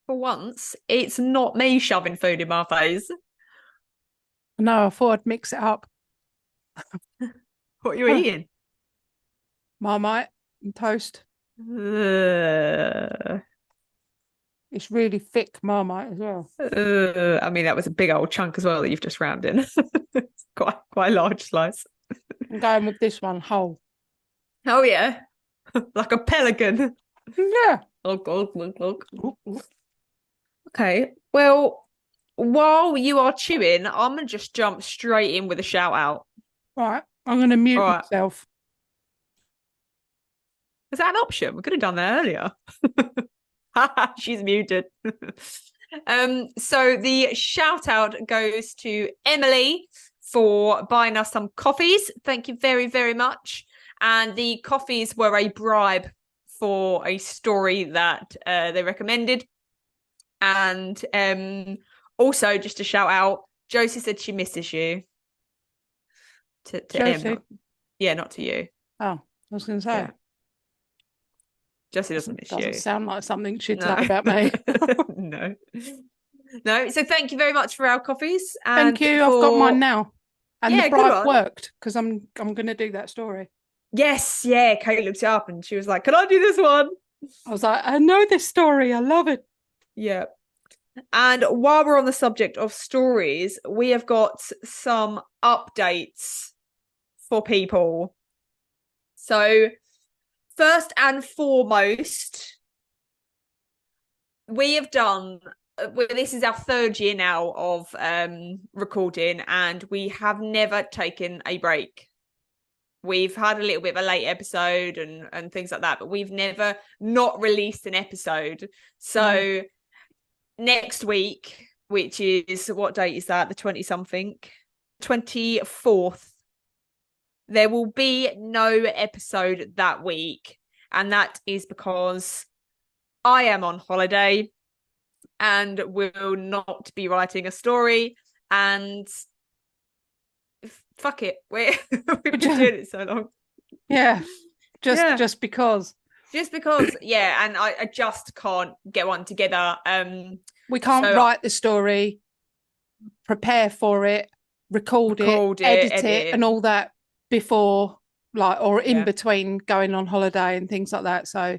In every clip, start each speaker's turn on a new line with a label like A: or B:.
A: For once, it's not me shoving food in my face.
B: No, I thought I'd mix it up.
A: What are you
B: Huh.
A: eating?
B: Marmite and toast.
A: Uh,
B: It's really thick Marmite as well.
A: I mean, that was a big old chunk as well that you've just rammed in. It's quite a large slice.
B: I'm going with this one whole.
A: Oh yeah, like a pelican.
B: Yeah.
A: Look, look, look, look.
B: Ooh, ooh.
A: Okay, well, while you are chewing, I'm gonna just jump straight in with a shout out.
B: Right. I'm going to
A: All
B: mute
A: right,
B: myself.
A: is that an option? We could have done that earlier. She's muted. So the shout out goes to Emily for buying us some coffees. Thank you very, very much. And the coffees were a bribe for a story that they recommended. And also, just a shout out, Josie said she misses you to Em,
B: Josie.
A: not yeah, not to you.
B: Oh, I was going to say.
A: Yeah, Josie doesn't miss
B: Doesn't
A: you.
B: sound like something she'd say
A: No,
B: about me.
A: no. No, so thank you very much for our coffees
B: Thank
A: and
B: you. I've got mine
A: for
B: now. And the
A: yeah, good
B: bribe
A: one.
B: worked because I'm going to do that story.
A: Yes, yeah. Kate looked it up and she was like, "Can I do this one?"
B: I was like, I know this story. I love it.
A: Yeah. And while we're on the subject of stories, we have got some updates for people. So, first and foremost, we have done well, this is our third year now of recording, and we have never taken a break. We've had a little bit of a late episode and things like that, but we've never not released an episode.
B: No.
A: So next week, which is what date is that? The 20 something, 24th, there will be no episode that week. And that is because I am on holiday and will not be writing a story. And fuck it, we've been doing it so long.
B: Yeah. Just
A: Yeah,
B: just because
A: just because, yeah, and I just can't get one together.
B: we can't
A: So
B: write the story, prepare for it, record it,
A: record it,
B: edit
A: edit
B: it,
A: it.
B: and all that before, like, or in
A: Yeah,
B: between going on holiday and things like that. So,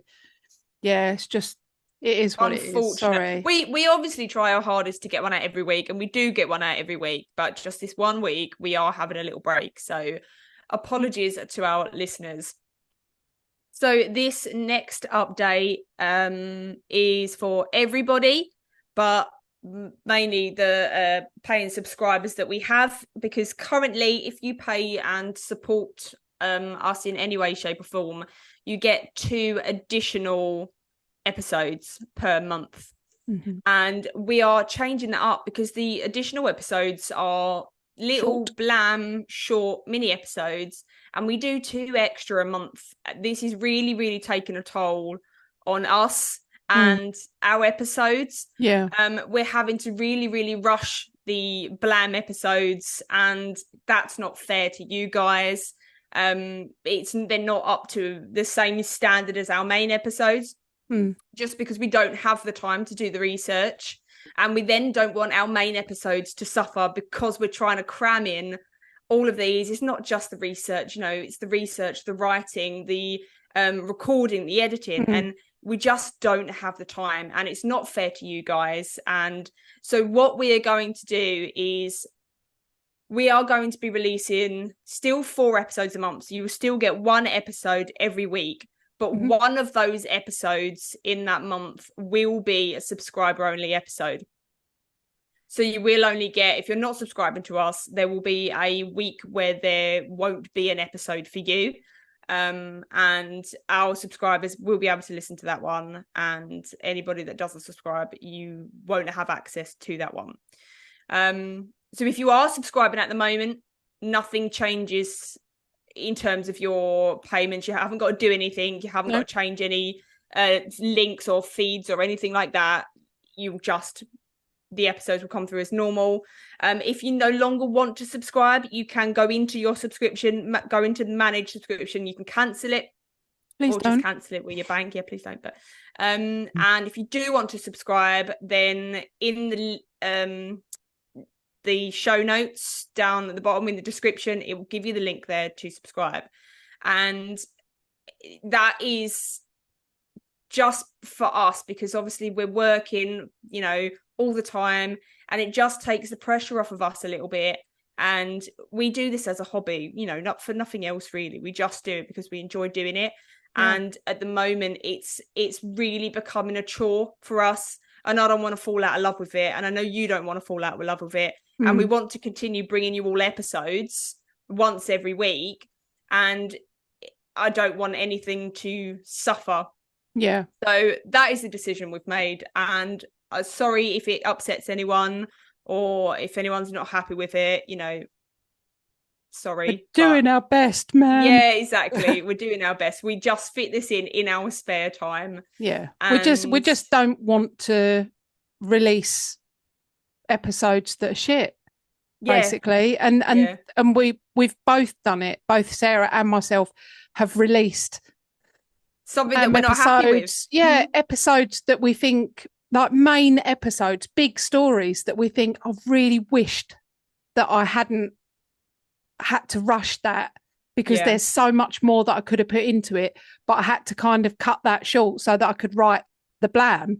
B: yeah, it's just, it is what it is.
A: unfortunate.
B: Sorry.
A: We obviously try our hardest to get one out every week, and we do get one out every week. But just this one week, we are having a little break. So apologies to our listeners. So this next update is for everybody, but mainly the paying subscribers that we have, because currently if you pay and support us in any way, shape or form, you get 2 additional episodes per month.
B: Mm-hmm.
A: And we are changing that up because the additional episodes are little
B: Short.
A: blam short mini episodes, and we do 2 extra a month. This is really, really taking a toll on us
B: Mm.
A: and our episodes.
B: Yeah.
A: We're having to really, really rush the blam episodes, and that's not fair to you guys. They're not up to the same standard as our main episodes,
B: Mm.
A: just because we don't have the time to do the research, and we then don't want our main episodes to suffer because we're trying to cram in all of these. It's not just the research, it's the research, the writing, the recording, the editing,
B: Mm.
A: and we just don't have the time, and it's not fair to you guys. And so what we are going to do is we are going to be releasing still 4 episodes a month. So you will still get 1 episode every week, but
B: Mm-hmm.
A: one of those episodes in that month will be a subscriber only episode. So you will only get, if you're not subscribing to us, there will be a week where there won't be an episode for you. And our subscribers will be able to listen to that one. And anybody that doesn't subscribe, you won't have access to that one. So if you are subscribing at the moment, nothing changes in terms of your payments. You haven't got to do anything. You haven't
B: No.
A: got to change any links or feeds or anything like that. The episodes will come through as normal. If you no longer want to subscribe, you can go into your subscription, go into manage subscription. You can cancel it.
B: Please
A: or
B: don't.
A: just cancel it with your bank. Yeah, please don't. But and if you do want to subscribe, then in the show notes down at the bottom in the description, it will give you the link there to subscribe. And that is just for us, because obviously we're working, you know, all the time, and it just takes the pressure off of us a little bit. And we do this as a hobby, you know, not for nothing else really. We just do it because we enjoy doing it. Yeah. And at the moment it's really becoming a chore for us, and I don't want to fall out of love with it, and I know you don't want to fall out of love with it. And we want to continue bringing you all episodes once every week, and I don't want anything to suffer.
B: Yeah.
A: So that is the decision we've made, and sorry if it upsets anyone or if anyone's not happy with it, you know, sorry.
B: We're doing our best, man.
A: Yeah, exactly. We're doing our best. We just fit this in our spare time.
B: Yeah. We just don't want to release episodes that are shit, basically. And we've both done it. Both Sarah and myself have released
A: something that we're not happy with.
B: Yeah, episodes that we think, like main episodes, big stories that we think, I really wished that I hadn't had to rush that, because there's so much more that I could have put into it, but I had to kind of cut that short so that I could write the blam,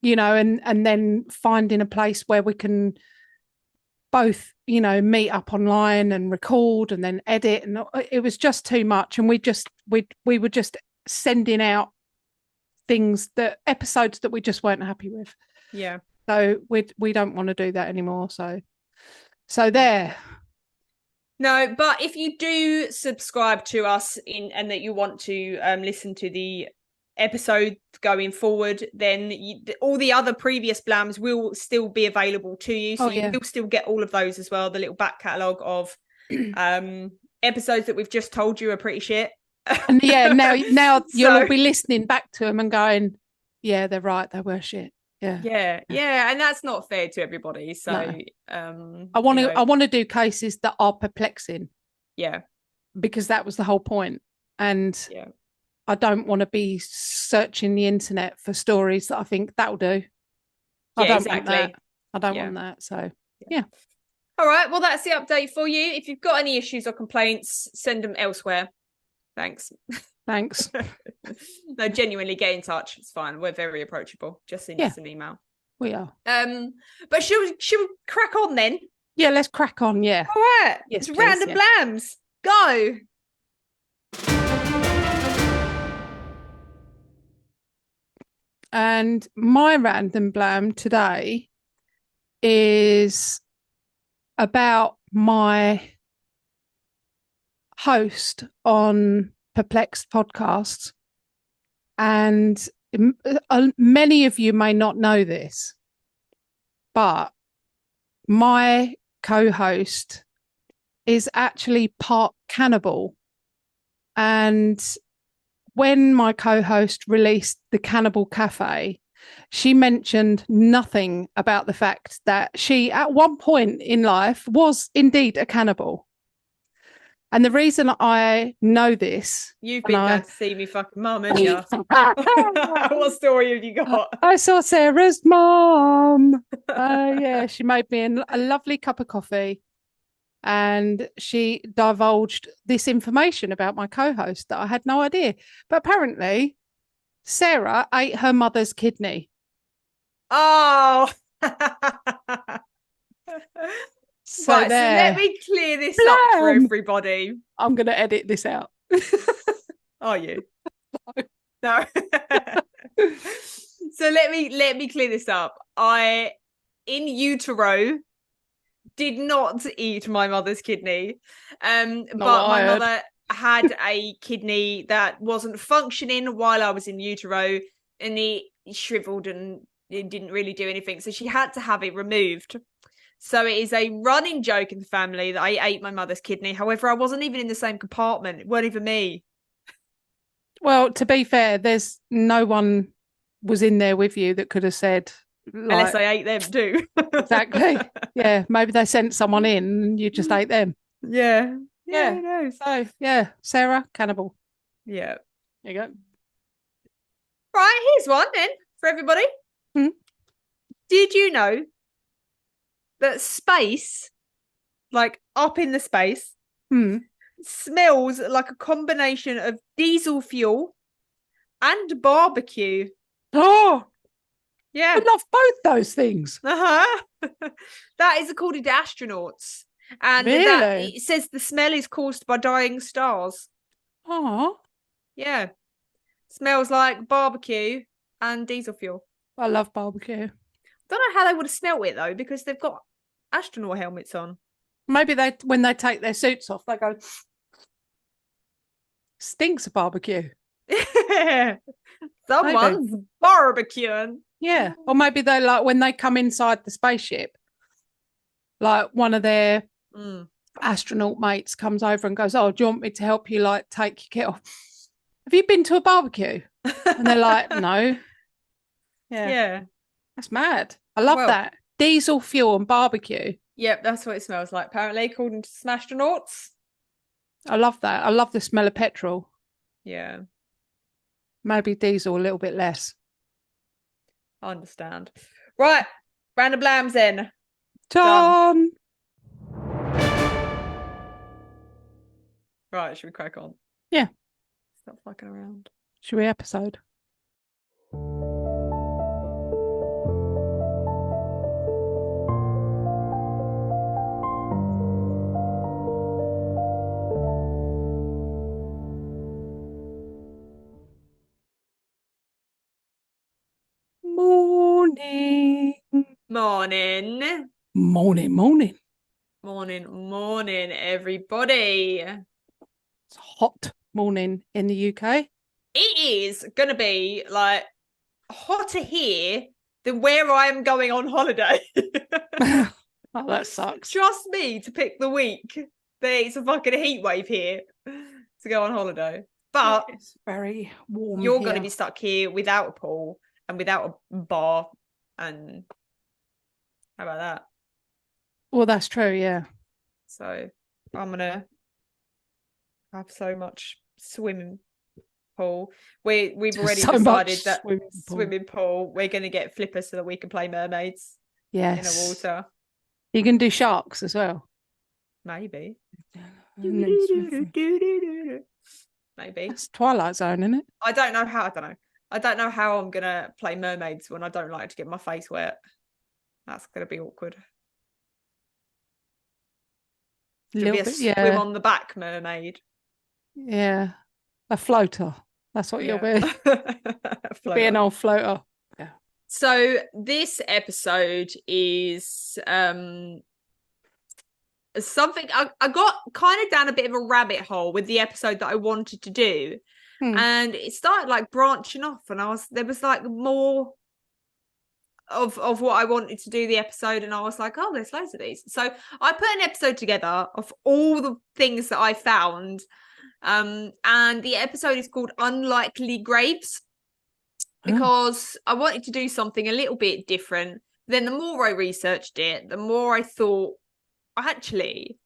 B: you know, and then finding a place where we can both, you know, meet up online and record and then edit, and it was just too much. And we were just sending out episodes that we just weren't happy with.
A: Yeah.
B: So we don't want to do that anymore. So there.
A: No, but if you do subscribe to us and that you want to listen to the episode going forward, then all the other previous blams will still be available to you. So you will still get all of those as well. The little back catalogue of episodes that we've just told you are pretty shit.
B: And now you'll all be listening back to them and going, yeah, they're right, they were shit. Yeah,
A: and that's not fair to everybody. So
B: no. I want to do cases that are perplexing.
A: Yeah,
B: because that was the whole point. And I don't want to be searching the internet for stories that I think that'll do. I don't want that. I don't want that. So yeah.
A: All right. Well, that's the update for you. If you've got any issues or complaints, send them elsewhere. Thanks. No, genuinely get in touch. It's fine. We're very approachable. Just send us an email.
B: We are.
A: But should we crack on then?
B: Yeah, let's crack on. Yeah.
A: All right.
B: Yes,
A: it's random blams. Go.
B: And my random blam today is about my host on Perplexed podcast. And many of you may not know this, but my co-host is actually part cannibal. And when my co-host released the Cannibal Cafe, she mentioned nothing about the fact that she, at one point in life, was indeed a cannibal. And the reason I know this...
A: You've been going to see me fucking mum, haven't you? What story have you got?
B: I saw Sarah's mum. Yeah, she made me a lovely cup of coffee. And she divulged this information about my co-host that I had no idea. But apparently, Sarah ate her mother's kidney.
A: Oh! So let me clear this up for everybody.
B: I'm going to edit this out.
A: Are you? No. So let me clear this up. I, in utero, did not eat my mother's kidney. But my mother had a kidney that wasn't functioning while I was in utero, and it shriveled and it didn't really do anything. So she had to have it removed. So it is a running joke in the family that I ate my mother's kidney. However, I wasn't even in the same compartment. It weren't even me.
B: Well, to be fair, there's no one was in there with you that could have said...
A: Unless I ate them too.
B: Exactly. Yeah, maybe they sent someone in and you just ate them.
A: Yeah. Yeah.
B: So, yeah, Sarah, cannibal.
A: Yeah.
B: There you go.
A: Right, here's one then for everybody. Did you know that space, like up in the space, smells like a combination of diesel fuel and barbecue?
B: Oh,
A: yeah.
B: I love both those things.
A: That is according to astronauts. And that it says the smell is caused by dying stars.
B: Oh.
A: Yeah. Smells like barbecue and diesel fuel.
B: I love barbecue.
A: Don't know how they would have smelt it though, because they've got astronaut helmets on.
B: Maybe when they take their suits off, they go, stinks of barbecue.
A: Someone's barbecuing.
B: Yeah. Or maybe they like when they come inside the spaceship, like one of their astronaut mates comes over and goes, oh, do you want me to help you like take your kit off? Have you been to a barbecue? And they're like, no.
A: Yeah.
B: That's mad. I love that. Diesel fuel and barbecue.
A: Yep, that's what it smells like, apparently, according to some astronauts.
B: I love that. I love the smell of petrol.
A: Yeah.
B: Maybe diesel a little bit less.
A: I understand. Right. Random blams then.
B: Done.
A: Right, should we crack on?
B: Yeah.
A: Stop fucking around.
B: Should we episode? Morning.
A: Morning.
B: Morning, morning.
A: Morning, morning, everybody.
B: It's a hot morning in the UK.
A: It is going to be like hotter here than where I am going on holiday.
B: Oh, that sucks.
A: Trust me to pick the week that it's a fucking heat wave here to go on holiday. But
B: it's very warm.
A: You're going to be stuck here without a pool and without a bar. And how about that?
B: Well, that's true, yeah.
A: So I'm going to have so much swimming pool. We've already decided that swimming pool, we're going to get flippers so that we can play mermaids in the water.
B: You can do sharks as well.
A: Maybe.
B: Maybe. It's Twilight Zone, isn't it?
A: I don't know how I'm going to play mermaids when I don't like to get my face wet. That's going to be awkward. Swim on the back mermaid.
B: Yeah. A floater. That's what you'll be. Be an old floater. Yeah.
A: So this episode is something I got kind of down a bit of a rabbit hole with the episode that I wanted to do. And it started like branching off, and there was like more of what I wanted to do the episode, and I was like, oh, there's loads of these. So I put an episode together of all the things that I found. And the episode is called Unlikely Graves, because I wanted to do something a little bit different. Then the more I researched it, the more I thought, actually,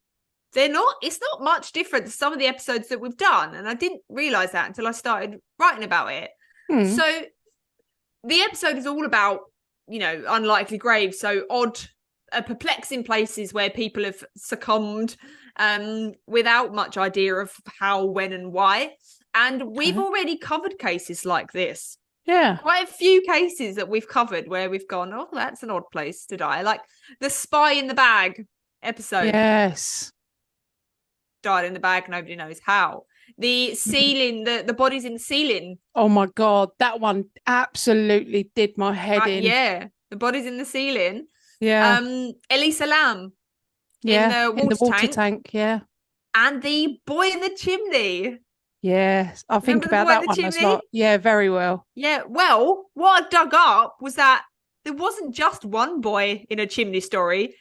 A: it's not much different to some of the episodes that we've done. And I didn't realize that until I started writing about it. So the episode is all about, unlikely graves. So odd, perplexing places where people have succumbed without much idea of how, when, and why. And we've already covered cases like this.
B: Yeah.
A: Quite a few cases that we've covered where we've gone, oh, that's an odd place to die. Like the spy in the bag episode.
B: Yes.
A: Died in the bag, nobody knows how. The ceiling, the bodies in the ceiling.
B: Oh my God, that one absolutely did my head in.
A: Yeah, the bodies in the ceiling.
B: Yeah.
A: Elisa Lam.
B: Yeah,
A: in the water tank.
B: Yeah.
A: And the boy in the chimney.
B: Yes, I think about that one as well. Yeah, very well.
A: Yeah, well, what I dug up was that there wasn't just one boy in a chimney story.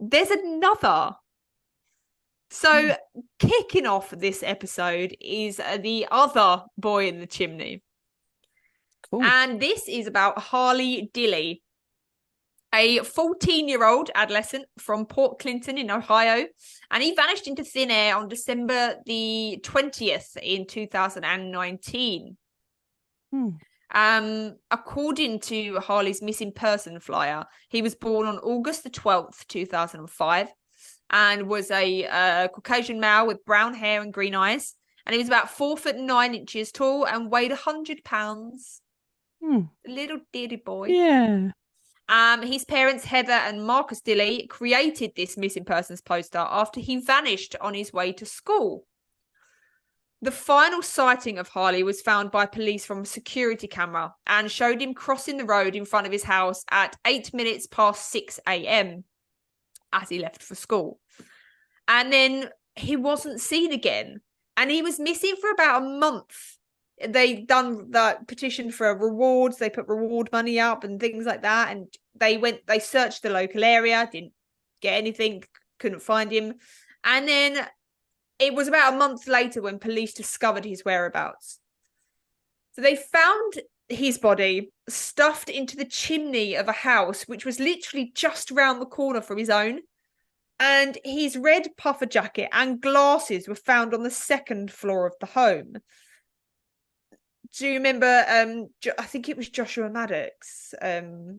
A: There's another. So kicking off this episode is the other boy in the chimney. Cool. And this is about Harley Dilly, a 14-year-old adolescent from Port Clinton in Ohio, and he vanished into thin air on December the 20th in 2019. According to Harley's missing person flyer, he was born on August the 12th, 2005, and was a Caucasian male with brown hair and green eyes, and he was about 4'9" tall and weighed 100 pounds. Little ditty boy.
B: Yeah.
A: His parents, Heather and Marcus Dilley, created this missing persons poster after he vanished on his way to school. The final sighting of Harley was found by police from a security camera and showed him crossing the road in front of his house at 8 minutes past 6 a.m. as he left for school. And then he wasn't seen again. And he was missing for about a month. They done the petition for rewards. They put reward money up and things like that. And they searched the local area, didn't get anything, couldn't find him. And then it was about a month later when police discovered his whereabouts. So they found his body stuffed into the chimney of a house, which was literally just around the corner from his own. And his red puffer jacket and glasses were found on the second floor of the home. Do you remember? I think it was Joshua Maddox.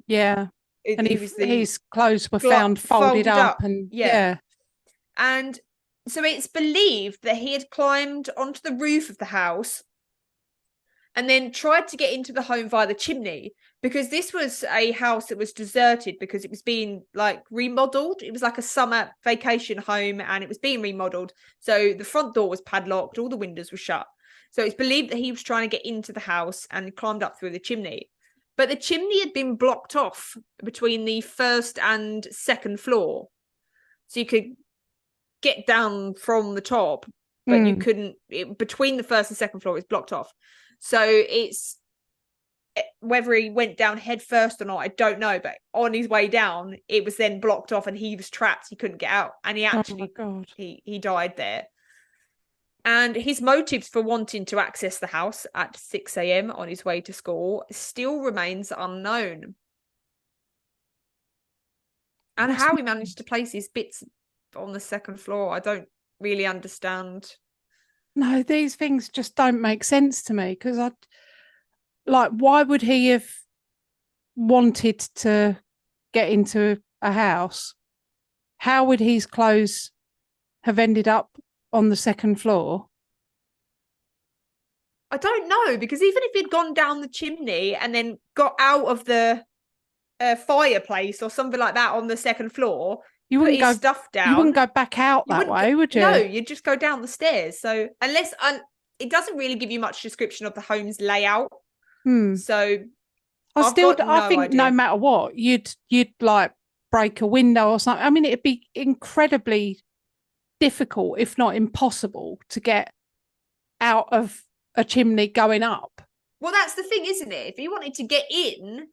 B: Yeah, and his clothes were found folded up, and yeah.
A: And so it's believed that he had climbed onto the roof of the house and then tried to get into the home via the chimney, because this was a house that was deserted because it was being like remodeled. It was like a summer vacation home and it was being remodeled. So the front door was padlocked, all the windows were shut. So it's believed that he was trying to get into the house and climbed up through the chimney. But the chimney had been blocked off between the first and second floor. So you could get down from the top, but you couldn't. Between the first and second floor, it's blocked off. So it's whether he went down head first or not, I don't know. But on his way down, it was then blocked off and he was trapped. He couldn't get out. And he actually, he died there. And his motives for wanting to access the house at 6 a.m. on his way to school still remains unknown. And how he managed to place his bits on the second floor, I don't really understand.
B: No, these things just don't make sense to me, because why would he have wanted to get into a house? How would his clothes have ended up on the second floor?
A: I don't know, because even if he'd gone down the chimney and then got out of the fireplace or something like that on the second floor, you wouldn't go stuff down.
B: You wouldn't go back out that way, would you?
A: No, you'd just go down the stairs. So unless it doesn't really give you much description of the home's layout. So I think
B: idea. No matter what, you'd like break a window or something. I mean, it'd be incredibly difficult, if not impossible, to get out of a chimney going up.
A: Well, that's the thing, isn't it? If he wanted to get in,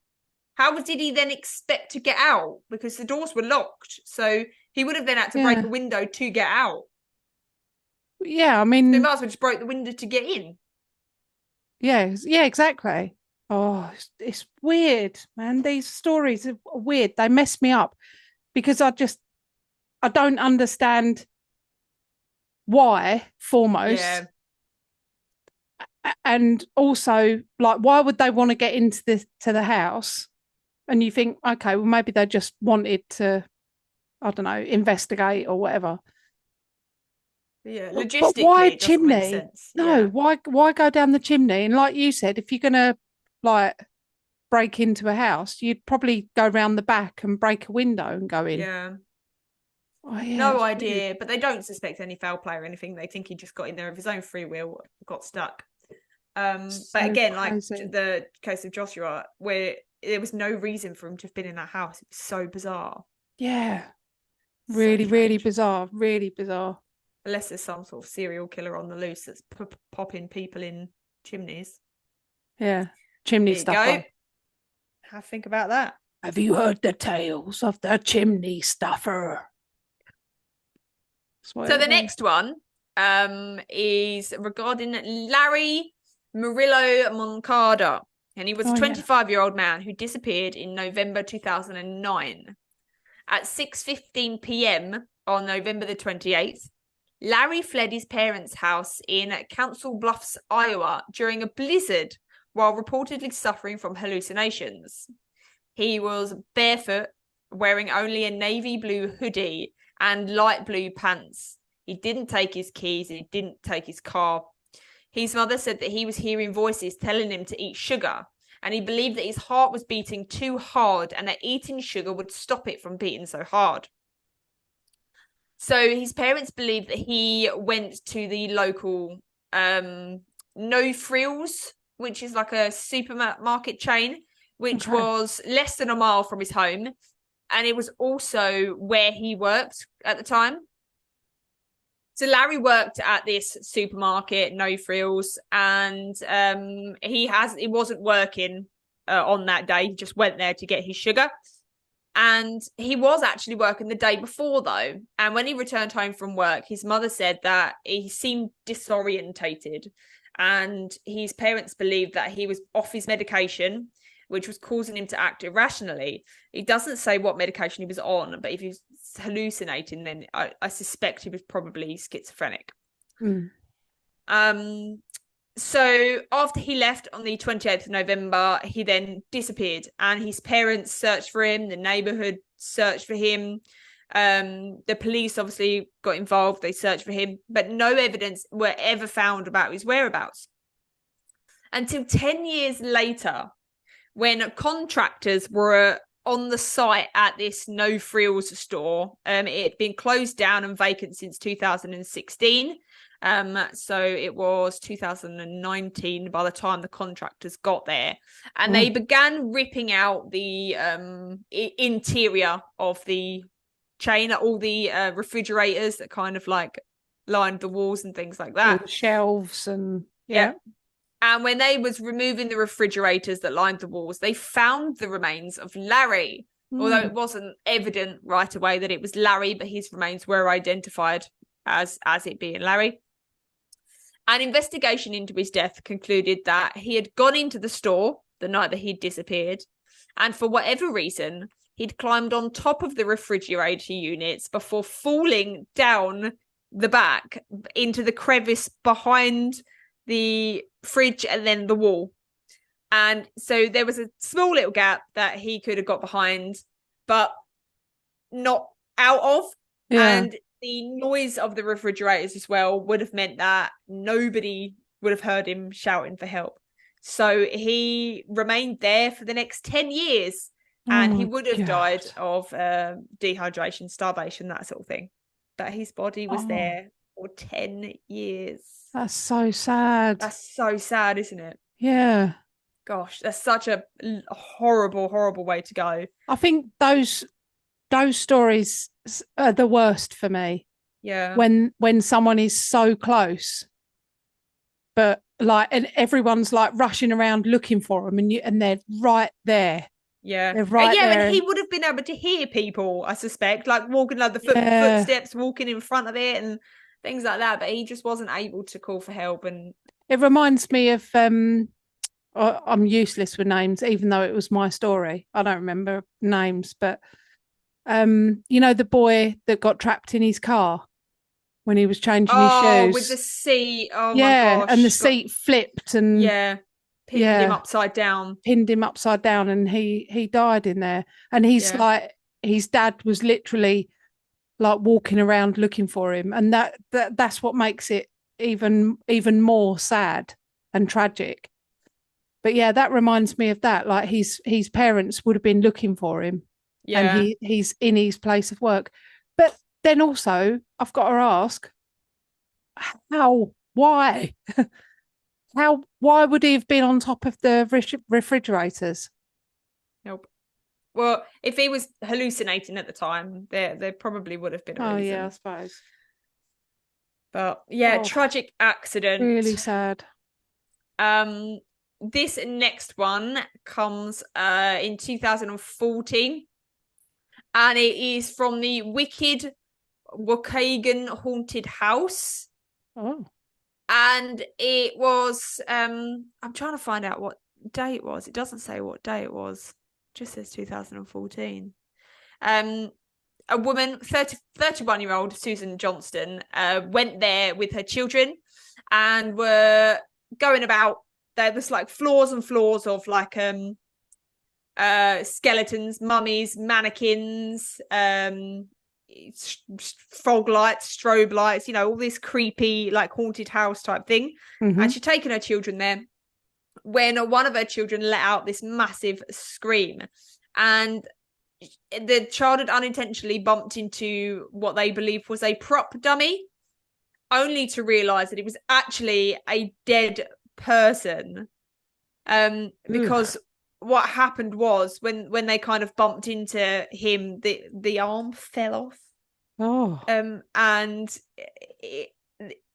A: how did he then expect to get out? Because the doors were locked. So he would have then had to break a window to get out.
B: Yeah, I mean,
A: they might as well just broke the window to get in.
B: Yeah, exactly. Oh, it's weird, man. These stories are weird. They mess me up because I don't understand why, foremost. Yeah. And also, like, why would they want to get into the house? And you think, okay, well, maybe they just wanted to, I don't know, investigate or whatever.
A: Yeah, logistically,
B: but why
A: it doesn't make sense.
B: No, why go down the chimney? And like you said, if you're gonna like break into a house, you'd probably go round the back and break a window and go in.
A: Yeah.
B: Oh, yeah,
A: no idea, weird. But they don't suspect any foul play or anything. They think he just got in there of his own free will, got stuck. But again, crazy. Like the case of Joshua, where there was no reason for him to have been in that house. It was so bizarre.
B: Yeah. Really bizarre. Really bizarre.
A: Unless there's some sort of serial killer on the loose that's popping people in chimneys.
B: Yeah. Chimney stuffer.
A: Have a think about that.
B: Have you heard the tales of the chimney stuffer?
A: So the next one is regarding Larry Murillo Moncada, And he was a 25-year-old man who disappeared in November 2009. At 6:15 p.m. on November the 28th, Larry fled his parents' house in Council Bluffs, Iowa, during a blizzard while reportedly suffering from hallucinations. He was barefoot, wearing only a navy blue hoodie and light blue pants. He didn't take his keys. He didn't take his car. His mother said that he was hearing voices telling him to eat sugar, and he believed that his heart was beating too hard and that eating sugar would stop it from beating so hard. So his parents believed that he went to the local No Frills, which is like a supermarket chain, which was less than a mile from his home. And it was also where he worked at the time. So Larry worked at this supermarket, No Frills, and he wasn't working on that day. He just went there to get his sugar. And he was actually working the day before, though. And when he returned home from work, his mother said that he seemed disorientated. And his parents believed that he was off his medication, which was causing him to act irrationally. He doesn't say what medication he was on, but if he was hallucinating, then I suspect he was probably schizophrenic. So after he left on the 28th of November, he then disappeared, and his parents searched for him. The neighborhood searched for him. The police obviously got involved. They searched for him, but no evidence were ever found about his whereabouts until 10 years later, when contractors were on the site at this No Frills store. It had been closed down and vacant since 2016. So it was 2019 by the time the contractors got there, and they began ripping out the interior of the chain, all the refrigerators that kind of like lined the walls and things like that,
B: all the shelves and
A: yeah. And when they was removing the refrigerators that lined the walls, they found the remains of Larry. Although it wasn't evident right away that it was Larry, but his remains were identified as it being Larry. An investigation into his death concluded that he had gone into the store the night that he'd disappeared, and for whatever reason, he'd climbed on top of the refrigerator units before falling down the back into the crevice behind the fridge and then the wall. And so there was a small little gap that he could have got behind, but not out of.
B: Yeah.
A: And the noise of the refrigerators as well would have meant that nobody would have heard him shouting for help. So he remained there for the next 10 years, and he would have died of dehydration, starvation, that sort of thing. But his body was there for 10 years.
B: That's so sad.
A: That's so sad, isn't it?
B: Yeah.
A: Gosh, that's such a horrible, horrible way to go.
B: I think those stories are the worst for me.
A: Yeah.
B: When someone is so close, but like, and everyone's like rushing around looking for them, and they're right there.
A: Yeah.
B: They're right there.
A: And he would have been able to hear people, I suspect, like walking, like the footsteps walking in front of it and things like that, but he just wasn't able to call for help. And
B: it reminds me of I'm useless with names, even though it was my story. I don't remember names, but you know, the boy that got trapped in his car when he was changing his shoes
A: with the seat. Oh my gosh.
B: And the seat flipped and
A: pinned him upside down,
B: and he died in there. And he's like, his dad was literally like walking around looking for him, and that's what makes it even more sad and tragic. But yeah, that reminds me of that. Like his parents would have been looking for him, and he's in his place of work. But then also, I've got to ask, why would he have been on top of the refrigerators?
A: Nope. Well, if he was hallucinating at the time, there probably would have been a reason.
B: Oh yeah, I suppose.
A: But tragic accident.
B: Really sad.
A: This next one comes in 2014, and it is from the Wicked Waukegan Haunted House.
B: Oh.
A: And it was I'm trying to find out what day it was. It doesn't say what day it was. It just says 2014. A woman, 31-year-old Susan Johnston, went there with her children and were going about. There was like floors and floors of like skeletons, mummies, mannequins, fog lights, strobe lights, all this creepy like haunted house type thing.
B: Mm-hmm.
A: And she'd taken her children there when one of her children let out this massive scream, and the child had unintentionally bumped into what they believed was a prop dummy, only to realize that it was actually a dead person. Because what happened was when they kind of bumped into him, the arm fell off. And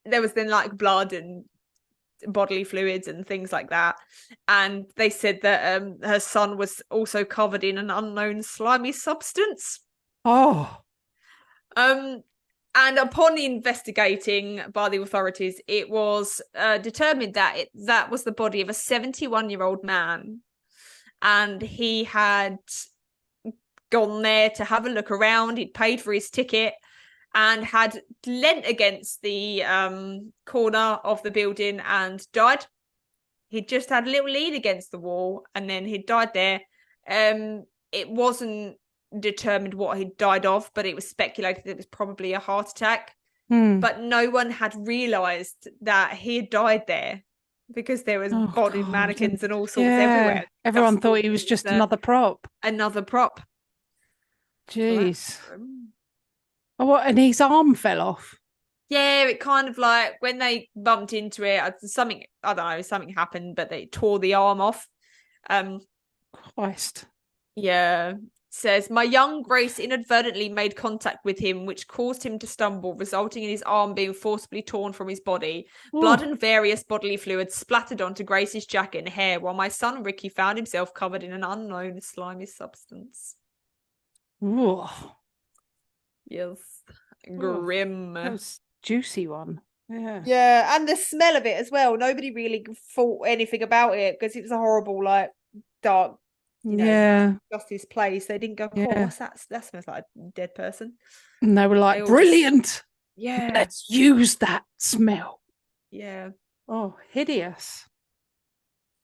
A: there was then like blood and bodily fluids and things like that. And they said that her son was also covered in an unknown slimy substance. And upon investigating by the authorities, it was determined that that was the body of a 71-year-old man, and he had gone there to have a look around. He'd paid for his ticket and had leant against the corner of the building and died. He'd just had a little lean against the wall and then he'd died there. It wasn't determined what he'd died of, but it was speculated that it was probably a heart attack. But no one had realised that he had died there because there was body mannequins and all sorts everywhere.
B: Everyone thought he was just another prop.
A: Another prop.
B: Jeez. What? And his arm fell off?
A: Yeah, it kind of like when they bumped into it, something, I don't know, something happened, but they tore the arm off.
B: Christ.
A: Yeah. Says, my young Grace inadvertently made contact with him, which caused him to stumble, resulting in his arm being forcibly torn from his body. Blood and various bodily fluids splattered onto Grace's jacket and hair, while my son Ricky found himself covered in an unknown slimy substance.
B: Ooh.
A: Yes. Grim.
B: That was a juicy one.
A: Yeah, and the smell of it as well. Nobody really thought anything about it because it was a horrible, like, dark, just his place. They didn't go, what's that? That smells like a dead person.
B: And they were like, brilliant.
A: Yeah.
B: Let's use that smell.
A: Yeah.
B: Oh, hideous.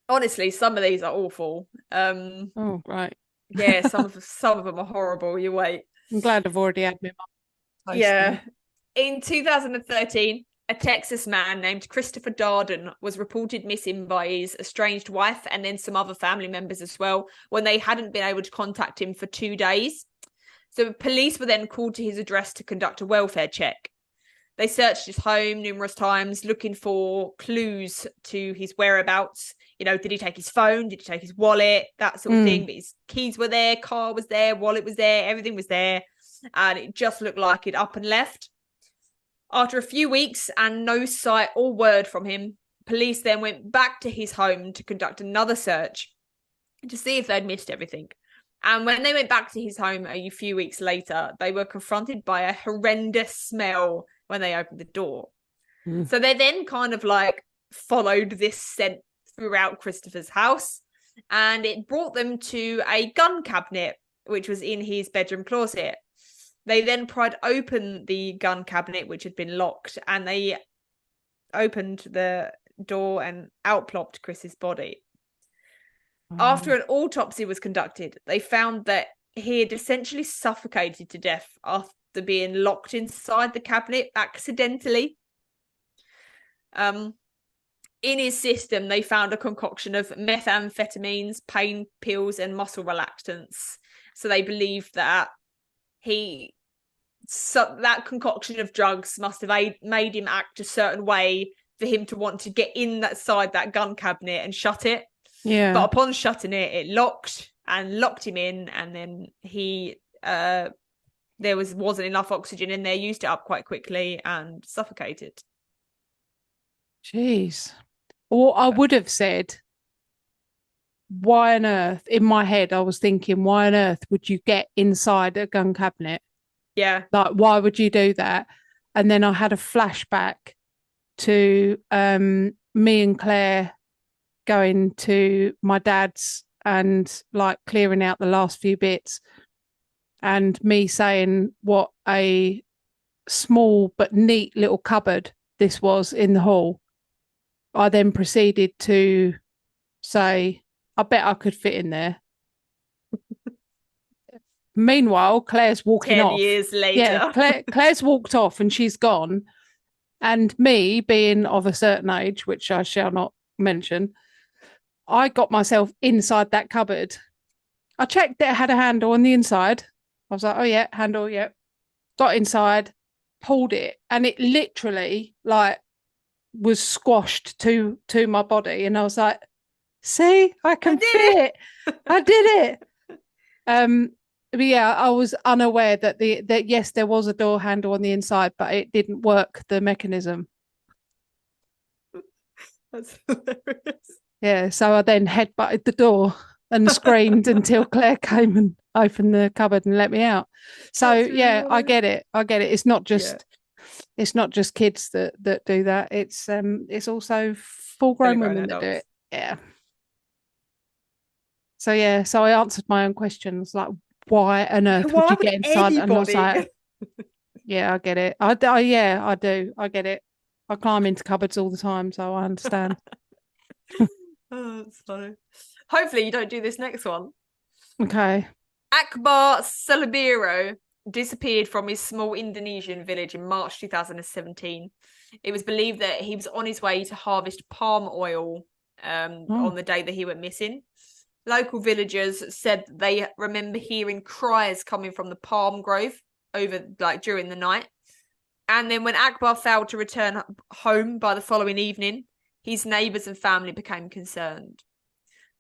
A: Honestly, some of these are awful.
B: Oh, right.
A: Yeah, some of them are horrible. You wait.
B: I'm glad I've already had my mum.
A: Yeah. In 2013, a Texas man named Christopher Darden was reported missing by his estranged wife and then some other family members as well, when they hadn't been able to contact him for 2 days. So police were then called to his address to conduct a welfare check. They searched his home numerous times, looking for clues to his whereabouts. Did he take his phone? Did he take his wallet? That sort of thing. But his keys were there, car was there, wallet was there, everything was there. And it just looked like he'd up and left. After a few weeks and no sight or word from him, police then went back to his home to conduct another search to see if they'd missed everything. And when they went back to his home a few weeks later, they were confronted by a horrendous smell when they opened the door. So they then kind of like followed this scent throughout Christopher's house, and it brought them to a gun cabinet, which was in his bedroom closet. They then pried open the gun cabinet, which had been locked, and they opened the door and out plopped Chris's body. After an autopsy was conducted, they found that he had essentially suffocated to death after being locked inside the cabinet accidentally. In his system, they found a concoction of methamphetamines, pain pills, and muscle relaxants. So they believed that that concoction of drugs must have made him act a certain way for him to want to get inside that gun cabinet and shut it.
B: Yeah.
A: But upon shutting it, it locked him in, and then there wasn't enough oxygen in there, used it up quite quickly and suffocated.
B: Jeez. Or I would have said, why on earth, in my head, I was thinking, why on earth would you get inside a gun cabinet?
A: Yeah.
B: Like, why would you do that? And then I had a flashback to me and Claire going to my dad's and like clearing out the last few bits, and me saying what a small but neat little cupboard this was in the hall, I then proceeded to say, I bet I could fit in there. Meanwhile, Claire's walking
A: 10
B: off.
A: years
B: Yeah,
A: later.
B: Claire's walked off and she's gone. And me being of a certain age, which I shall not mention, I got myself inside that cupboard. I checked that it had a handle on the inside. I was like, oh yeah, handle, yeah. Got inside, pulled it, and it literally like was squashed to my body. And I was like, see, I can fit it. I did it. But yeah, I was unaware that yes, there was a door handle on the inside, but it didn't work the mechanism.
A: That's hilarious.
B: Yeah, so I then headbutted the door and screamed until Claire came and opened the cupboard and let me out. So yeah, I get it. It's not just kids that do that. It's also full-grown women that do it. Yeah. So yeah, so I answered my own questions, like why on earth would you get inside?
A: Anybody?
B: And I was like, yeah, I get it. I do. I get it. I climb into cupboards all the time, so I understand.
A: Oh, that's funny. Hopefully you don't do this next one.
B: Okay.
A: Akbar Salabiro disappeared from his small Indonesian village in March 2017. It was believed that he was on his way to harvest palm oil on the day that he went missing. Local villagers said they remember hearing cries coming from the palm grove during the night. And then when Akbar failed to return home by the following evening, his neighbours and family became concerned.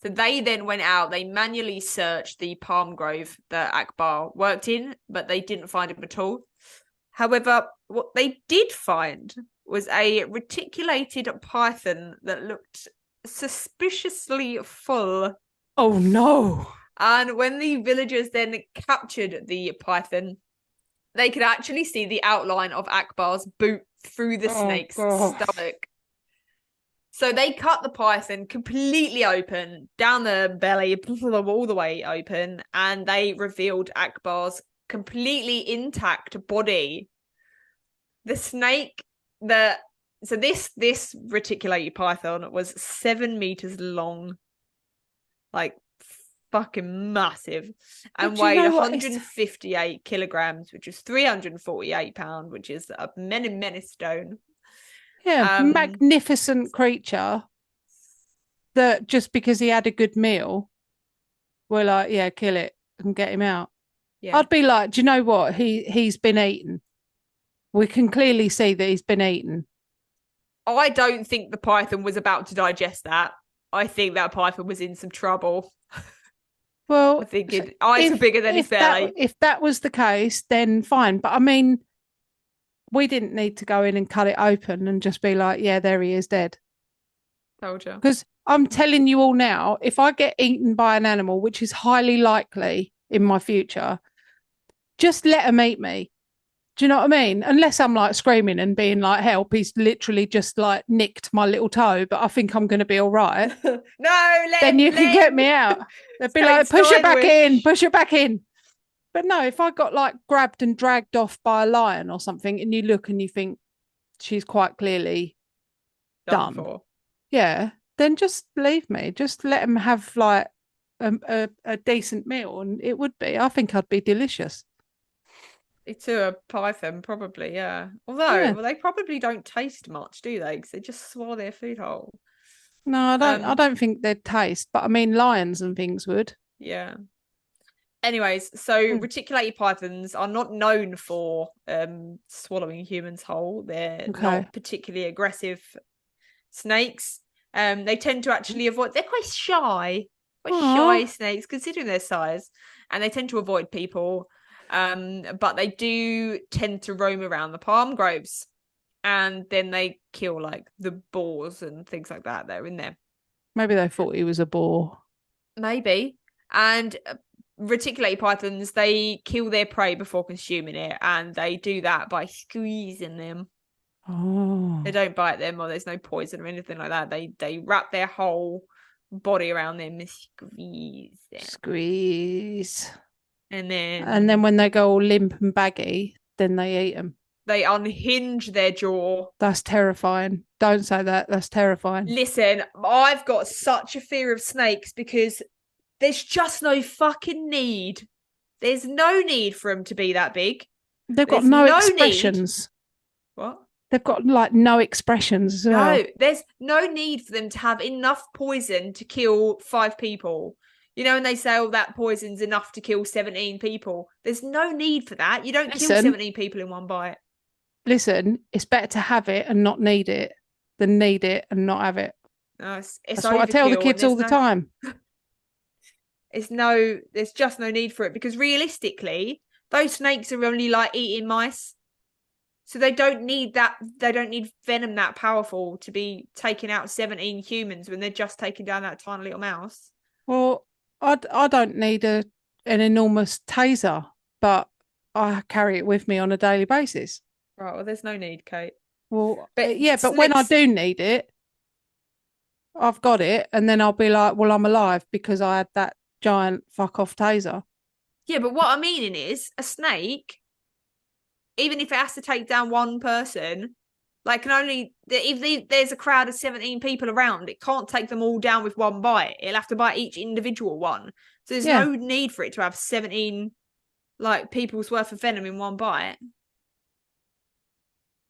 A: So they then went out, they manually searched the palm grove that Akbar worked in, but they didn't find him at all. However, what they did find was a reticulated python that looked suspiciously full.
B: Oh no.
A: And when the villagers then captured the python, they could actually see the outline of Akbar's boot through the snake's stomach. So they cut the python completely open, down the belly, all the way open, and they revealed Akbar's completely intact body. The snake, this reticulated python was 7 meters long, like fucking massive, and weighed 158 kilograms, which is 348 pounds, which is a many stone.
B: Yeah, magnificent creature that just because he had a good meal, we're like, yeah, kill it and get him out. Yeah. I'd be like, do you know what? He's been eaten. We can clearly see that he's been eaten.
A: I don't think the python was about to digest that. I think that python was in some trouble.
B: Well,
A: I think eyes are bigger than his belly.
B: If that was the case, then fine. But I mean, we didn't need to go in and cut it open and just be like, yeah, there he is, dead.
A: Told you.
B: Because I'm telling you all now, if I get eaten by an animal, which is highly likely in my future, just let him eat me. Do you know what I mean? Unless I'm like screaming and being like, help, he's literally just like nicked my little toe, but I think I'm going to be all right. Then you can get me out. They'd be like, push it back in. But no, if I got like grabbed and dragged off by a lion or something and you look and you think she's quite clearly done. Yeah, then just leave me. Just let him have like a decent meal and it would be. I think I'd be delicious.
A: To a python, probably, yeah. Although they probably don't taste much, do they? Because they just swallow their food whole.
B: No, I don't. I don't think they'd taste, but I mean, lions and things would.
A: Yeah. Anyways, so reticulated pythons are not known for swallowing humans whole. They're not particularly aggressive snakes. They tend to actually avoid. They're quite shy snakes, considering their size, and they tend to avoid people. But they do tend to roam around the palm groves, and then they kill like the boars and things like that. They're in there.
B: Maybe they thought he was a boar.
A: Maybe. And reticulated pythons, they kill their prey before consuming it, and they do that by squeezing them.
B: Oh.
A: They don't bite them, or there's no poison or anything like that. They wrap their whole body around them and squeeze them.
B: Squeeze.
A: And
B: then
A: then
B: when they go all limp and baggy, then they eat them.
A: they unhinge their jaw.
B: That's terrifying. Don't say that. That's terrifying.
A: Listen, I've got such a fear of snakes because there's just no fucking need. There's no need for them to be that big.
B: They've got no expressions.
A: What?
B: They've got like no expressions as well.
A: No, there's no need for them to have enough poison to kill 5 people. You know, when they say, oh, that poison's enough to kill 17 people. There's no need for that. You don't kill 17 people in one bite.
B: Listen, it's better to have it and not need it than need it and not have it.
A: No, it's
B: That's what I tell the kids all the time.
A: There's just no need for it because realistically, those snakes are only like eating mice. So they don't need venom that powerful to be taking out 17 humans when they're just taking down that tiny little mouse.
B: Well, I don't need an enormous taser, but I carry it with me on a daily basis.
A: Right, well, there's no need, Kate.
B: Well, but when I do need it, I've got it, and then I'll be like, well, I'm alive because I had that giant fuck off taser.
A: Yeah, but what I'm meaning is a snake, even if it has to take down one person, like if there's a crowd of 17 people around, it can't take them all down with one bite. It'll have to bite each individual one. So there's no need for it to have 17 like people's worth of venom in one bite.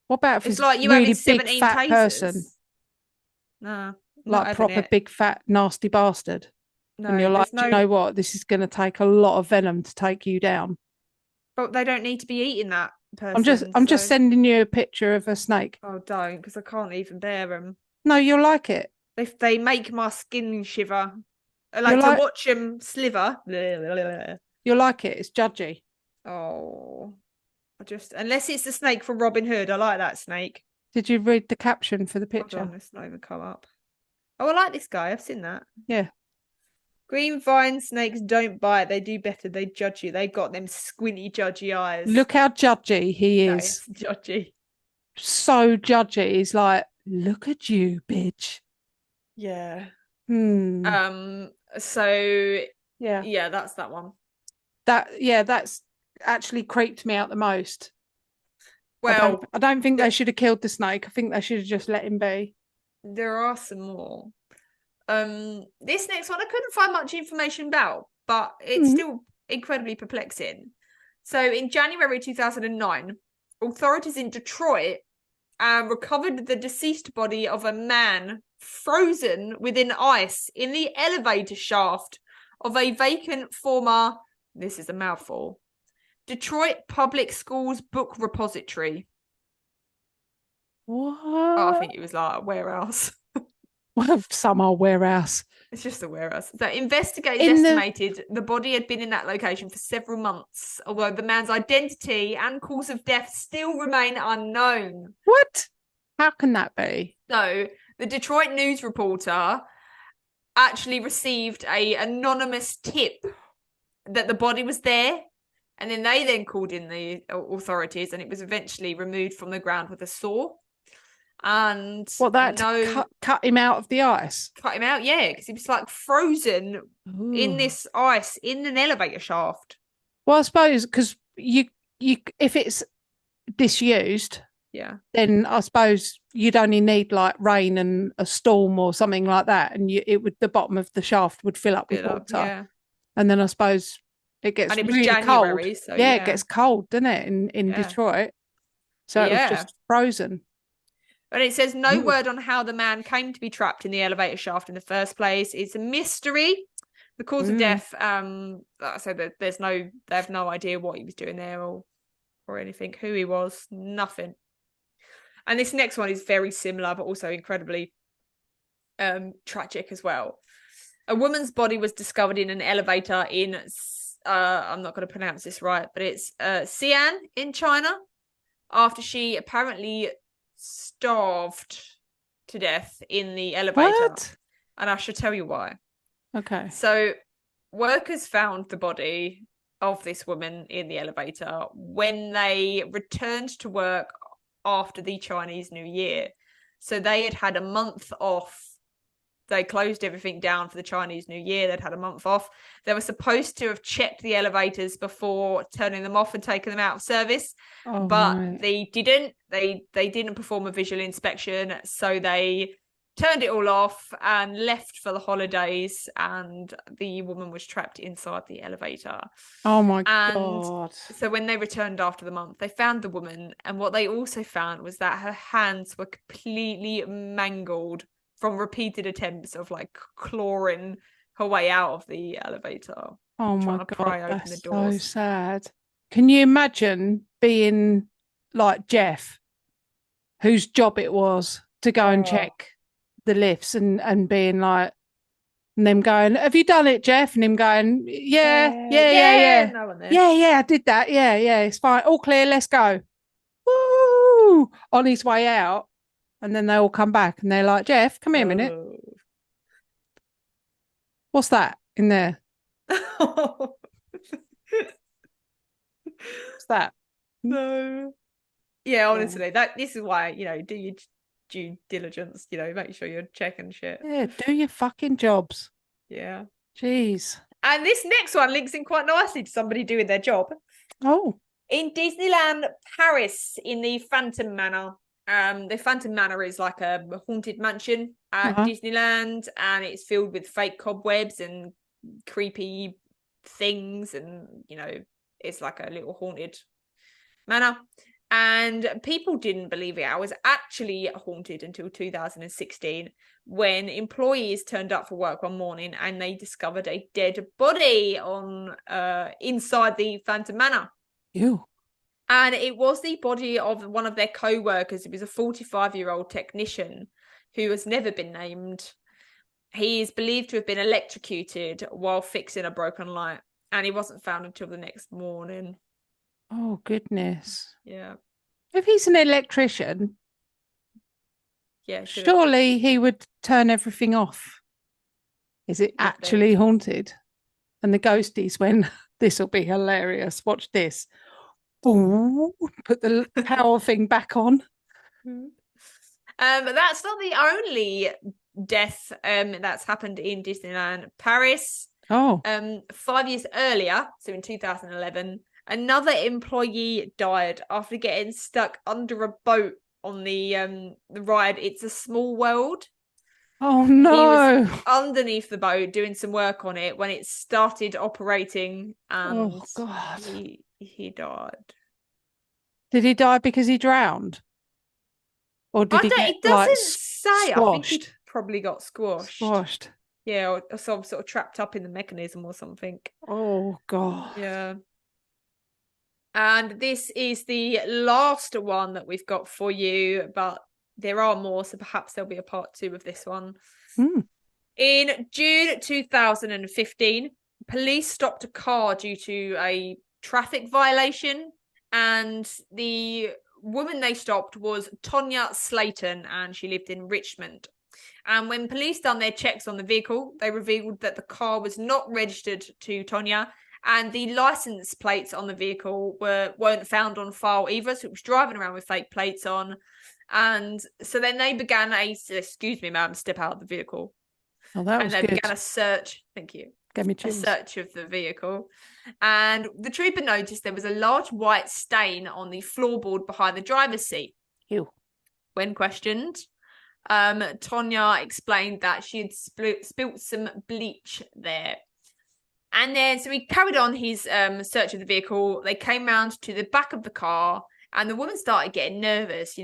B: What about if
A: it's like you really having big fat tasers? Person? No,
B: like proper big fat nasty bastard. No, and you're like, do you know what? This is going to take a lot of venom to take you down.
A: But they don't need to be eating that person.
B: I'm just sending you a picture of a snake.
A: Oh, don't, because I can't even bear them.
B: No, you'll like it.
A: They make my skin shiver. I like to watch them sliver.
B: You'll like it. It's judgy.
A: Oh, unless it's the snake from Robin Hood. I like that snake.
B: Did you read the caption for the picture?
A: Hold on, it's not even come up. Oh, I like this guy. I've seen that.
B: Yeah.
A: Green vine snakes don't bite. They do better. They judge you. They've got them squinty, judgy eyes.
B: Look how judgy he is.
A: No, judgy.
B: So judgy. He's like, look at you, bitch.
A: Yeah.
B: So
A: yeah, that's that one.
B: That's actually creeped me out the most.
A: Well,
B: I don't think they should have killed the snake. I think they should have just let him be.
A: There are some more. This next one I couldn't find much information about, but it's still incredibly perplexing. So in January 2009, authorities in Detroit recovered the deceased body of a man frozen within ice in the elevator shaft of a vacant former, this is a mouthful, Detroit Public Schools book repository.
B: What?
A: Oh, I think it was like a warehouse.
B: Well, some are warehouse.
A: It's just a warehouse. So investigators estimated the body had been in that location for several months, although the man's identity and cause of death still remain unknown.
B: What? How can that be?
A: So the Detroit News reporter actually received an anonymous tip that the body was there, and then they called in the authorities, and it was eventually removed from the ground with a saw. And
B: cut him out of the ice?
A: Cut him out, yeah, because he was like frozen in this ice in an elevator shaft.
B: Well, I suppose because you if it's disused, then I suppose you'd only need like rain and a storm or something like that, and the bottom of the shaft would fill up with water, and then I suppose it gets really cold. So, it gets cold, doesn't it, in Detroit? So it was just frozen.
A: And it says no word on how the man came to be trapped in the elevator shaft in the first place. It's a mystery. The cause of death, so they have no idea what he was doing there or anything, who he was, nothing. And this next one is very similar, but also incredibly tragic as well. A woman's body was discovered in an elevator in, I'm not going to pronounce this right, but it's Xi'an in China, after she apparently starved to death in the elevator.
B: What?
A: And I should tell you why.
B: Okay.
A: So workers found the body of this woman in the elevator when they returned to work after the Chinese New Year. So they had had a month off They closed everything down for the Chinese New Year. They'd had a month off. They were supposed to have checked the elevators before turning them off and taking them out of service, but they didn't. They didn't perform a visual inspection, so they turned it all off and left for the holidays, and the woman was trapped inside the elevator.
B: Oh my God.
A: So when they returned after the month, they found the woman, and what they also found was that her hands were completely mangled from repeated attempts of like clawing her way out of the elevator.
B: Oh my God, that's so sad. Can you imagine being like Jeff, whose job it was to go and check the lifts and being like, and them going, have you done it, Jeff? And him going, yeah.
A: No one there.
B: Yeah, I did that. Yeah, it's fine. All clear, let's go. Woo! On his way out. And then they all come back and they're like, Jeff, come here a minute. What's that in there? What's that?
A: No. Yeah, honestly, this is why, do your due diligence, make sure you're checking shit.
B: Yeah, do your fucking jobs.
A: Yeah.
B: Jeez.
A: And this next one links in quite nicely to somebody doing their job.
B: Oh.
A: In Disneyland Paris, in the Phantom Manor. The Phantom Manor is like a haunted mansion at Disneyland, and it's filled with fake cobwebs and creepy things, and it's like a little haunted manor. And people didn't believe it was actually haunted until 2016, when employees turned up for work one morning and they discovered a dead body on inside the Phantom Manor.
B: Ew.
A: And it was the body of one of their co-workers. It was a 45-year-old technician who has never been named. He is believed to have been electrocuted while fixing a broken light, and he wasn't found until the next morning.
B: Oh, goodness.
A: Yeah.
B: If he's an electrician, surely he would turn everything off. Is it actually haunted? And the ghosties went, this will be hilarious. Watch this. Ooh, put the power thing back on.
A: But that's not the only death that's happened in Disneyland Paris. 5 years earlier, so in 2011, another employee died after getting stuck under a boat on the ride It's a Small World.
B: Oh no.
A: He was underneath the boat doing some work on it when it started operating, and
B: oh God.
A: He died.
B: Did he die because he drowned? Or did he get,
A: it doesn't say.
B: squashed?
A: I think he probably got
B: Squashed.
A: Yeah, or sort of trapped up in the mechanism or something.
B: Oh God.
A: Yeah. And this is the last one that we've got for you, but there are more, so perhaps there'll be a part 2 of this one. In June 2015, police stopped a car due to a traffic violation, and the woman they stopped was Tonya Slayton, and she lived in Richmond. And when police done their checks on the vehicle, they revealed that the car was not registered to Tonya, and the license plates on the vehicle weren't found on file either, so it was driving around with fake plates on. And so then they began excuse me, ma'am, step out of the vehicle.
B: Oh, that was good.
A: And they began a search. Thank you. A search of the vehicle. And the trooper noticed there was a large white stain on the floorboard behind the driver's seat.
B: Ew.
A: When questioned, Tonya explained that she had spilt some bleach there. And then, so he carried on his search of the vehicle. They came round to the back of the car, and the woman started getting nervous,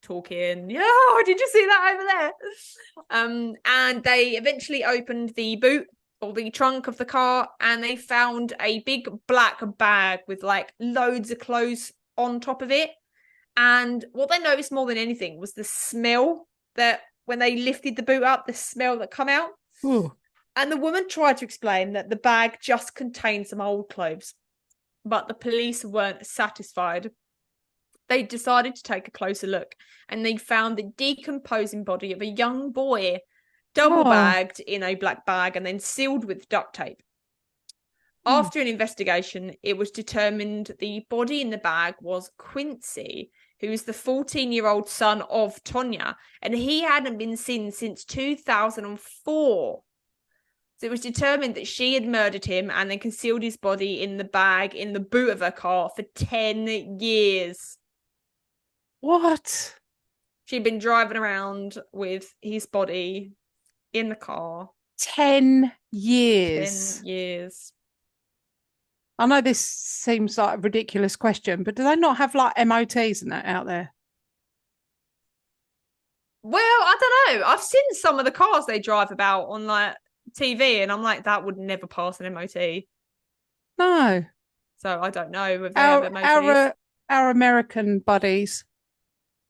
A: talking, did you see that over there? And they eventually opened the boot or the trunk of the car, and they found a big black bag with like loads of clothes on top of it. And what they noticed more than anything was the smell that when they lifted the boot up, the smell that come out.
B: Ooh.
A: And the woman tried to explain that the bag just contained some old clothes, but the police weren't satisfied. They decided to take a closer look, and they found the decomposing body of a young boy, double bagged in a black bag and then sealed with duct tape. After an investigation, it was determined the body in the bag was Quincy, who's the 14-year-old son of Tonya, and he hadn't been seen since 2004. So it was determined that she had murdered him and then concealed his body in the bag in the boot of her car for 10 years.
B: What?
A: She'd been driving around with his body in the car.
B: 10 years.
A: 10 years.
B: I know this seems like a ridiculous question, but do they not have like MOTs and that out there?
A: Well, I don't know. I've seen some of the cars they drive about on like TV, and I'm like, that would never pass an MOT.
B: No.
A: So I don't know if they have MOTs.
B: Our American buddies,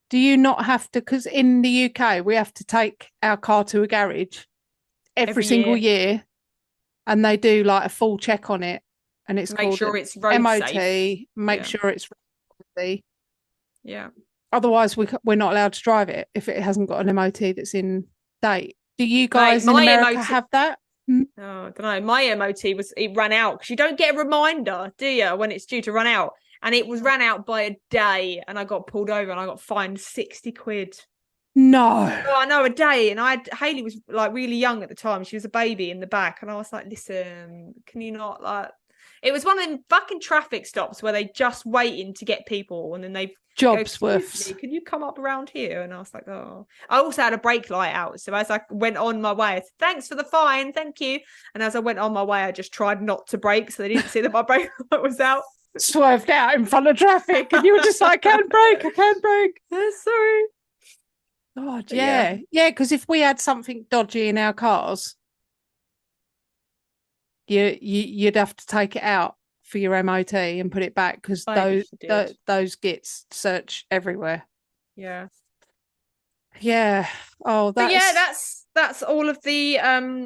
B: do you not have to? Because in the UK, we have to take our car to a garage every single year, and they do like a full check on it, and it's
A: make
B: called
A: sure it's road
B: MOT.
A: safe.
B: Make sure it's ready.
A: Yeah.
B: Otherwise, we're not allowed to drive it if it hasn't got an MOT that's in date. Do you guys in America have that?
A: Oh, I don't know. My MOT it ran out because you don't get a reminder, do you, when it's due to run out? And it was ran out by a day, and I got pulled over and I got fined 60 quid.
B: No.
A: Oh, I know, a day. And Hayley was like really young at the time. She was a baby in the back, and I was like, listen, can you not like? It was one of them fucking traffic stops where they just waiting to get people, and then they
B: jobs worth.
A: Can you come up around here? And I was like, oh. I also had a brake light out, so as I went on my way, I said, thanks for the fine, thank you. And as I went on my way, I just tried not to brake, so they didn't see that my brake light was out.
B: Swerved out in front of traffic, and you were just like, I can't brake.
A: Sorry.
B: God, yeah. Because if we had something dodgy in our cars, you'd have to take it out for your MOT and put it back, because those gets search everywhere.
A: Yeah.
B: Oh,
A: that's all of the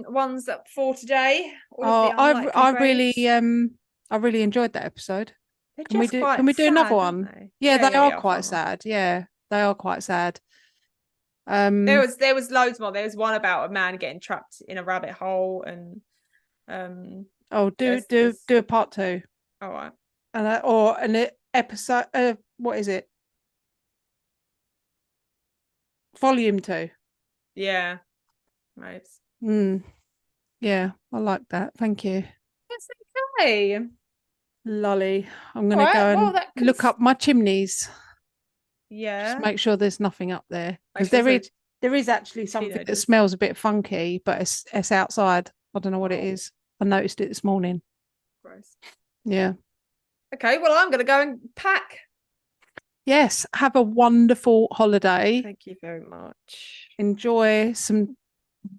A: ones that for today.
B: I really enjoyed that episode. Can we do
A: sad,
B: another one?
A: They
B: are quite sad. Yeah, they are quite sad.
A: There was loads more. There was one about a man getting trapped in a rabbit hole, and
B: do a part 2.
A: All right.
B: Or an episode. What is it? Volume 2.
A: Yeah. Right.
B: Yeah, I like that. Thank you.
A: That's okay.
B: Lolly. I'm going to go and look up my chimneys.
A: Yeah.
B: Just make sure there's nothing up there. Because there is actually something that smells a bit funky, but it's outside. I don't know what it is. I noticed it this morning.
A: Gross.
B: Yeah.
A: Okay, well, I'm going to go and pack.
B: Yes, have a wonderful holiday.
A: Thank you very much.
B: Enjoy some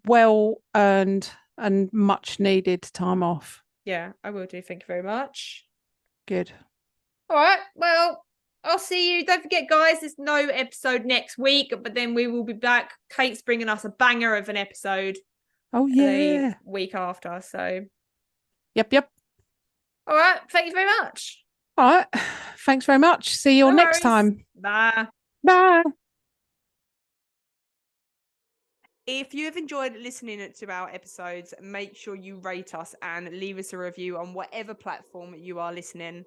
B: well-earned and much-needed time off.
A: Yeah, I will do. Thank you very much.
B: Good.
A: All right, well, I'll see you. Don't forget, guys, there's no episode next week, but then we will be back. Kate's bringing us a banger of an episode.
B: Oh, yeah.
A: The week after, so.
B: Yep.
A: All right, thank you very much.
B: All right, thanks very much. See you all next time.
A: Bye.
B: Bye.
A: If you have enjoyed listening to our episodes, make sure you rate us and leave us a review on whatever platform you are listening.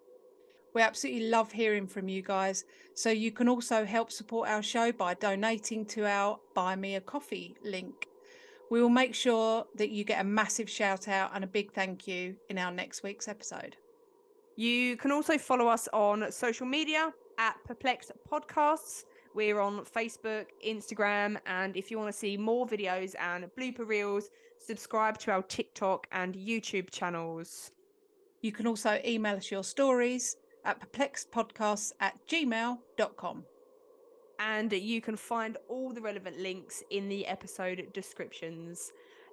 B: We absolutely love hearing from you guys. So you can also help support our show by donating to our Buy Me a Coffee link. We will make sure that you get a massive shout out and a big thank you in our next week's episode.
A: You can also follow us on social media at Perplexed Podcasts. We're on Facebook, Instagram, and if you want to see more videos and blooper reels, subscribe to our TikTok and YouTube channels.
B: You can also email us your stories at perplexedpodcasts@gmail.com.
A: And you can find all the relevant links in the episode descriptions.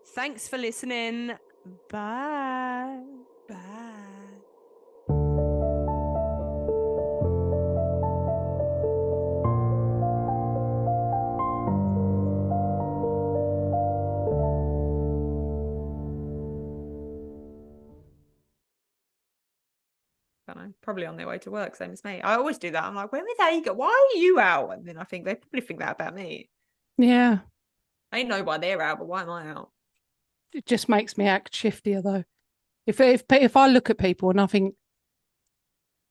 A: Thanks for listening. Bye.
B: Bye.
A: Probably on their way to work, same as me. I always do that. I'm like, where are they? Why are you out? And then I think they probably think that about me.
B: Yeah.
A: I know why they're out, but why am I out?
B: It just makes me act shiftier, though. If I look at people and I think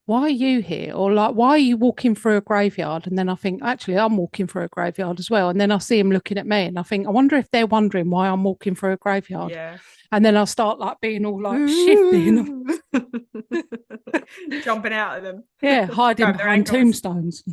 B: why are you here? Or like, why are you walking through a graveyard? And then I think, actually, I'm walking through a graveyard as well. And then I see him looking at me and I think, I wonder if they're wondering why I'm walking through a graveyard.
A: Yeah.
B: And then I'll start like being all like shifting.
A: Jumping out of them.
B: Yeah, hiding
A: Grab their
B: behind
A: ankles.
B: tombstones.